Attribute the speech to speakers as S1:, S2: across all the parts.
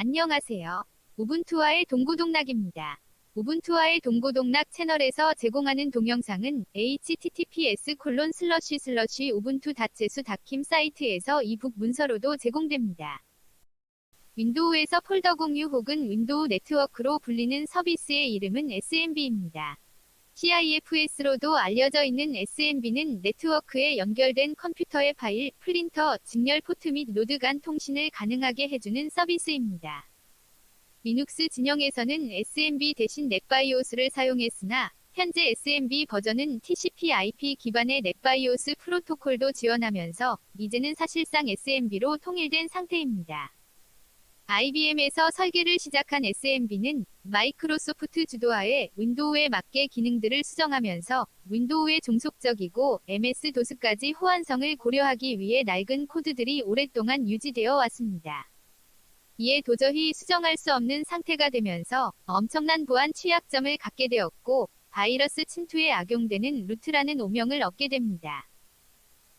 S1: 안녕하세요. 우분투와의 동고동락입니다. 우분투와의 동고동락 채널에서 제공하는 동영상은 https://ubuntu.jesu.kim 사이트에서 이북 문서로도 제공됩니다. 윈도우에서 폴더 공유 혹은 윈도우 네트워크로 불리는 서비스의 이름은 SMB입니다. CIFS로도 알려져 있는 SMB는 네트워크에 연결된 컴퓨터의 파일, 프린터, 직렬 포트 및 노드 간 통신을 가능하게 해주는 서비스입니다. 리눅스 진영에서는 SMB 대신 넷바이오스를 사용했으나 현재 SMB 버전은 TCP/IP 기반의 넷바이오스 프로토콜도 지원하면서 이제는 사실상 SMB로 통일된 상태입니다. IBM에서 설계를 시작한 SMB는 마이크로소프트 주도하에 윈도우에 맞게 기능들을 수정하면서 윈도우에 종속적이고 MS-DOS까지 호환성을 고려하기 위해 낡은 코드들이 오랫동안 유지되어 왔습니다. 이에 도저히 수정할 수 없는 상태가 되면서 엄청난 보안 취약점을 갖게 되었고 바이러스 침투에 악용되는 루트라는 오명을 얻게 됩니다.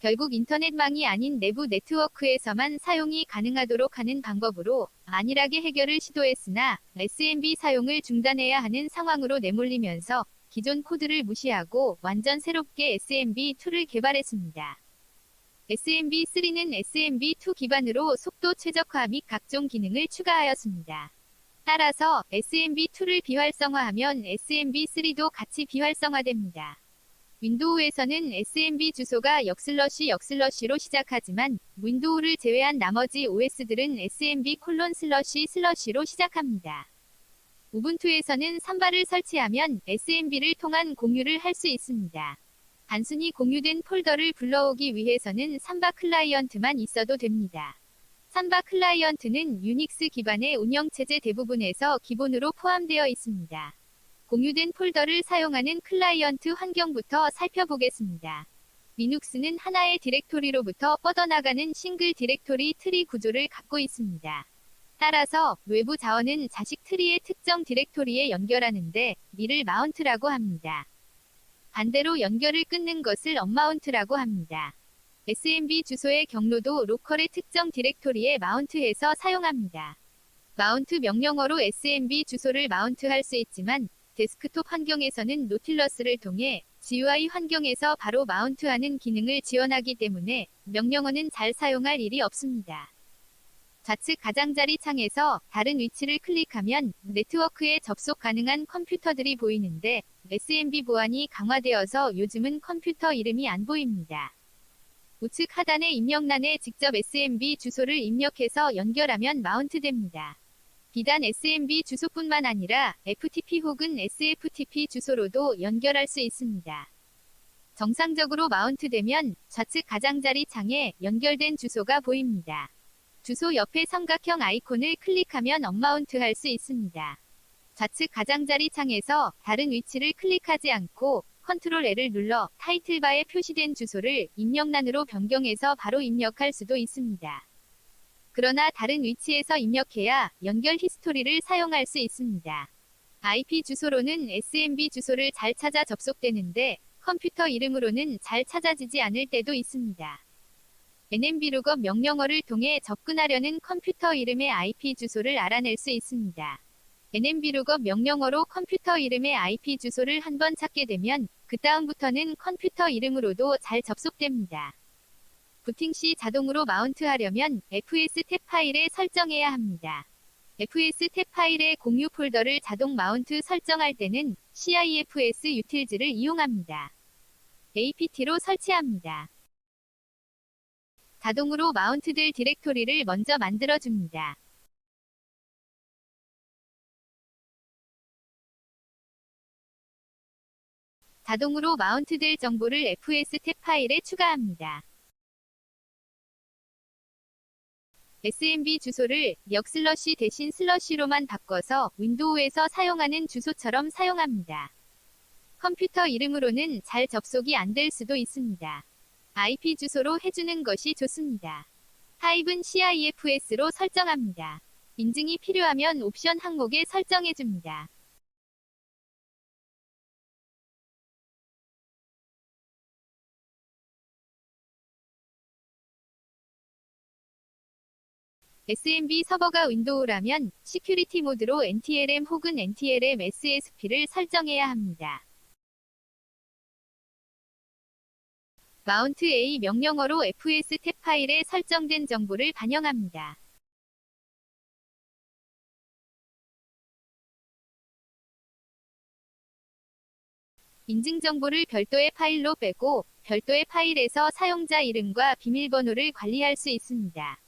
S1: 결국 인터넷망이 아닌 내부 네트워크에서만 사용이 가능하도록 하는 방법으로 안일하게 해결을 시도했으나 SMB 사용을 중단해야 하는 상황으로 내몰리면서 기존 코드를 무시하고 완전 새롭게 SMB2를 개발했습니다. SMB3는 SMB2 기반으로 속도 최적화 및 각종 기능을 추가하였습니다. 따라서 SMB2를 비활성화하면 SMB3도 같이 비활성화됩니다. 윈도우에서는 SMB 주소가 역슬러시로 시작하지만 윈도우를 제외한 나머지 OS들은 SMB://로 시작합니다. 우분투에서는 삼바를 설치하면 SMB를 통한 공유를 할 수 있습니다. 단순히 공유된 폴더를 불러오기 위해서는 삼바 클라이언트만 있어도 됩니다. 삼바 클라이언트는 유닉스 기반의 운영체제 대부분에서 기본으로 포함되어 있습니다. 공유된 폴더를 사용하는 클라이언트 환경부터 살펴보겠습니다. 리눅스는 하나의 디렉토리로부터 뻗어나가는 싱글 디렉토리 트리 구조를 갖고 있습니다. 따라서 외부 자원은 자식 트리의 특정 디렉토리에 연결하는데 이를 마운트라고 합니다. 반대로 연결을 끊는 것을 언마운트라고 합니다. SMB 주소의 경로도 로컬의 특정 디렉토리에 마운트해서 사용합니다. 마운트 명령어로 SMB 주소를 마운트할 수 있지만 데스크톱 환경에서는 노틸러스를 통해 GUI 환경에서 바로 마운트하는 기능을 지원하기 때문에 명령어는 잘 사용할 일이 없습니다. 좌측 가장자리 창에서 다른 위치를 클릭하면 네트워크에 접속 가능한 컴퓨터들이 보이는데 SMB 보안이 강화되어서 요즘은 컴퓨터 이름이 안 보입니다. 우측 하단의 입력란에 직접 SMB 주소를 입력해서 연결하면 마운트됩니다. 비단 SMB 주소뿐만 아니라 FTP 혹은 SFTP 주소로도 연결할 수 있습니다. 정상적으로 마운트되면 좌측 가장자리 창에 연결된 주소가 보입니다. 주소 옆에 삼각형 아이콘을 클릭하면 언마운트할 수 있습니다. 좌측 가장자리 창에서 다른 위치를 클릭하지 않고 컨트롤 L을 눌러 타이틀바에 표시된 주소를 입력란으로 변경해서 바로 입력할 수도 있습니다. 그러나 다른 위치에서 입력해야 연결 히스토리를 사용할 수 있습니다. IP 주소로는 SMB 주소를 잘 찾아 접속되는데 컴퓨터 이름으로는 잘 찾아지지 않을 때도 있습니다. nmblookup 명령어를 통해 접근하려는 컴퓨터 이름의 IP 주소를 알아낼 수 있습니다. nmblookup 명령어로 컴퓨터 이름의 IP 주소를 한번 찾게 되면 그 다음부터는 컴퓨터 이름으로도 잘 접속됩니다. 부팅 시 자동으로 마운트하려면 FS 탭 파일에 설정해야 합니다. FS 탭 파일의 공유 폴더를 자동 마운트 설정할 때는 CIFS 유틸즈를 이용합니다. APT로 설치합니다. 자동으로 마운트될 디렉토리를 먼저 만들어줍니다. 자동으로 마운트될 정보를 FS 탭 파일에 추가합니다. SMB 주소를 역슬러시 대신 슬러시로만 바꿔서 윈도우에서 사용하는 주소처럼 사용합니다. 컴퓨터 이름으로는 잘 접속이 안 될 수도 있습니다. IP 주소로 해주는 것이 좋습니다. 타입은 CIFS로 설정합니다. 인증이 필요하면 옵션 항목에 설정해줍니다. SMB 서버가 윈도우라면 시큐리티 모드로 NTLM 혹은 NTLM SSP를 설정해야 합니다. 마운트 A 명령어로 FS 탭 파일에 설정된 정보를 반영합니다. 인증 정보를 별도의 파일로 빼고 별도의 파일에서 사용자 이름과 비밀번호를 관리할 수 있습니다.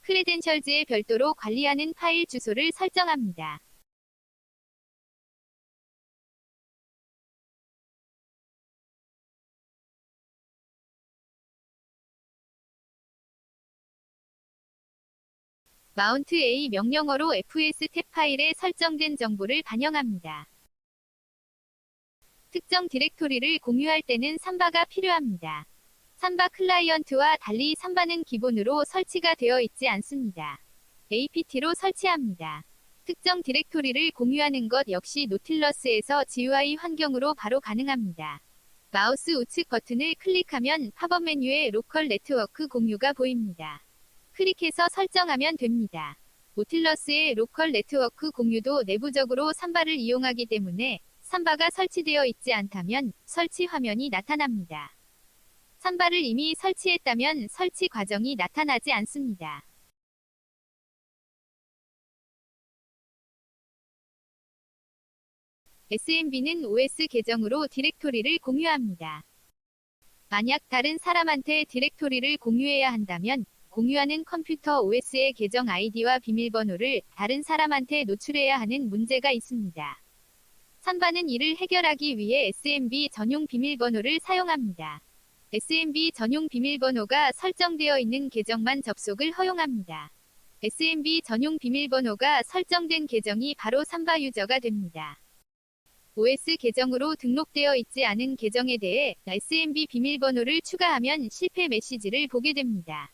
S1: 크레덴셜즈에 별도로 관리하는 파일 주소를 설정합니다. 마운트 A 명령어로 FS 탭 파일에 설정된 정보를 반영합니다. 특정 디렉토리를 공유할 때는 삼바가 필요합니다. 삼바 클라이언트와 달리 삼바는 기본으로 설치가 되어 있지 않습니다. APT로 설치합니다. 특정 디렉토리를 공유하는 것 역시 노틸러스에서 GUI 환경으로 바로 가능합니다. 마우스 우측 버튼을 클릭하면 팝업 메뉴에 로컬 네트워크 공유가 보입니다. 클릭해서 설정하면 됩니다. 노틸러스의 로컬 네트워크 공유도 내부적으로 삼바를 이용하기 때문에 삼바가 설치되어 있지 않다면 설치 화면이 나타납니다. 삼바를 이미 설치했다면 설치 과정이 나타나지 않습니다. SMB는 OS 계정으로 디렉토리를 공유합니다. 만약 다른 사람한테 디렉토리를 공유해야 한다면 공유하는 컴퓨터 OS의 계정 아이디와 비밀번호를 다른 사람한테 노출해야 하는 문제가 있습니다. 삼바는 이를 해결하기 위해 SMB 전용 비밀번호를 사용합니다. SMB 전용 비밀번호가 설정되어 있는 계정만 접속을 허용합니다. SMB 전용 비밀번호가 설정된 계정이 바로 삼바 유저가 됩니다. OS 계정으로 등록되어 있지 않은 계정에 대해 SMB 비밀번호를 추가하면 실패 메시지를 보게 됩니다.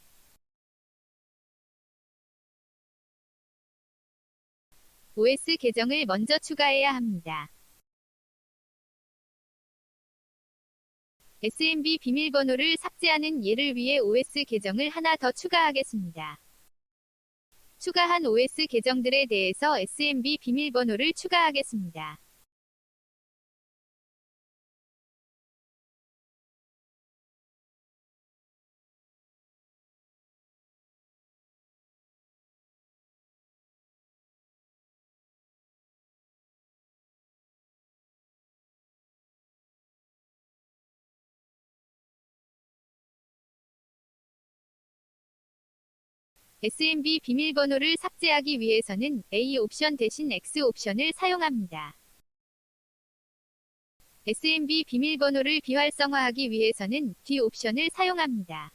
S1: OS 계정을 먼저 추가해야 합니다. SMB 비밀번호를 삭제하는 예를 위해 OS 계정을 하나 더 추가하겠습니다. 추가한 OS 계정들에 대해서 SMB 비밀번호를 추가하겠습니다. SMB 비밀번호를 삭제하기 위해서는 A 옵션 대신 X 옵션을 사용합니다. SMB 비밀번호를 비활성화하기 위해서는 D 옵션을 사용합니다.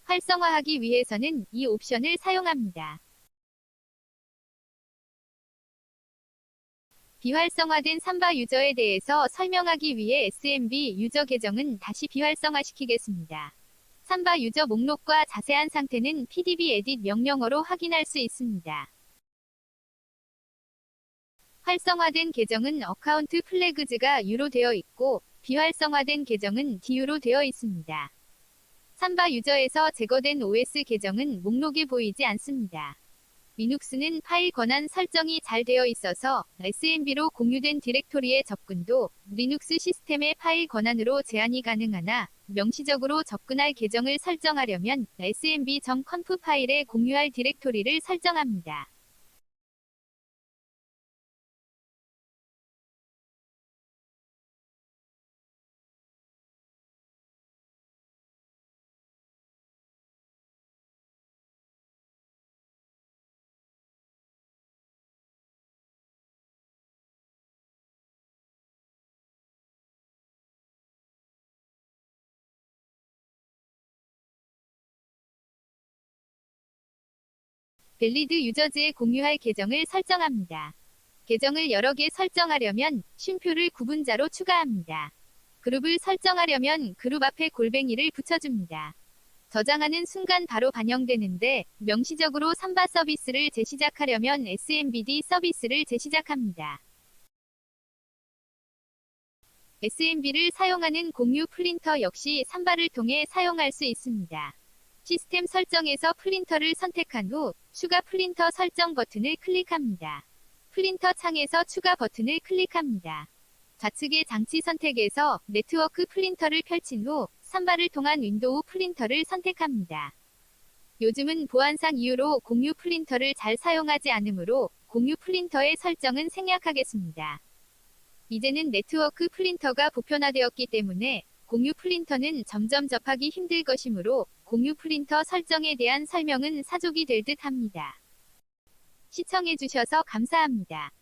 S1: 활성화하기 위해서는 E 옵션을 사용합니다. 비활성화된 삼바 유저에 대해서 설명하기 위해 SMB 유저 계정은 다시 비활성화시키겠습니다. 삼바 유저 목록과 자세한 상태는 pdb edit 명령어로 확인할 수 있습니다. 활성화된 계정은 어카운트 플래그즈가 U로 되어 있고 비활성화된 계정은 Du로 되어 있습니다. 삼바 유저에서 제거된 OS 계정은 목록에 보이지 않습니다. 리눅스는 파일 권한 설정이 잘 되어 있어서 SMB로 공유된 디렉토리의 접근도 리눅스 시스템의 파일 권한으로 제한이 가능하나 명시적으로 접근할 계정을 설정하려면 smb.conf 파일에 공유할 디렉토리를 설정합니다. 밸리드 유저즈에 공유할 계정을 설정합니다. 계정을 여러 개 설정하려면 쉼표를 구분자로 추가합니다. 그룹을 설정하려면 그룹 앞에 골뱅이를 붙여줍니다. 저장하는 순간 바로 반영되는데 명시적으로 삼바 서비스를 재시작하려면 SMBD 서비스를 재시작합니다. SMB를 사용하는 공유 프린터 역시 삼바를 통해 사용할 수 있습니다. 시스템 설정에서 프린터를 선택한 후 추가 프린터 설정 버튼을 클릭합니다. 프린터 창에서 추가 버튼을 클릭합니다. 좌측의 장치 선택에서 네트워크 프린터를 펼친 후 삼바를 통한 윈도우 프린터를 선택합니다. 요즘은 보안상 이유로 공유 프린터를 잘 사용하지 않으므로 공유 프린터의 설정은 생략하겠습니다. 이제는 네트워크 프린터가 보편화되었기 때문에 공유 프린터는 점점 접하기 힘들 것이므로 공유 프린터 설정에 대한 설명은 사족이 될 듯 합니다. 시청해주셔서 감사합니다.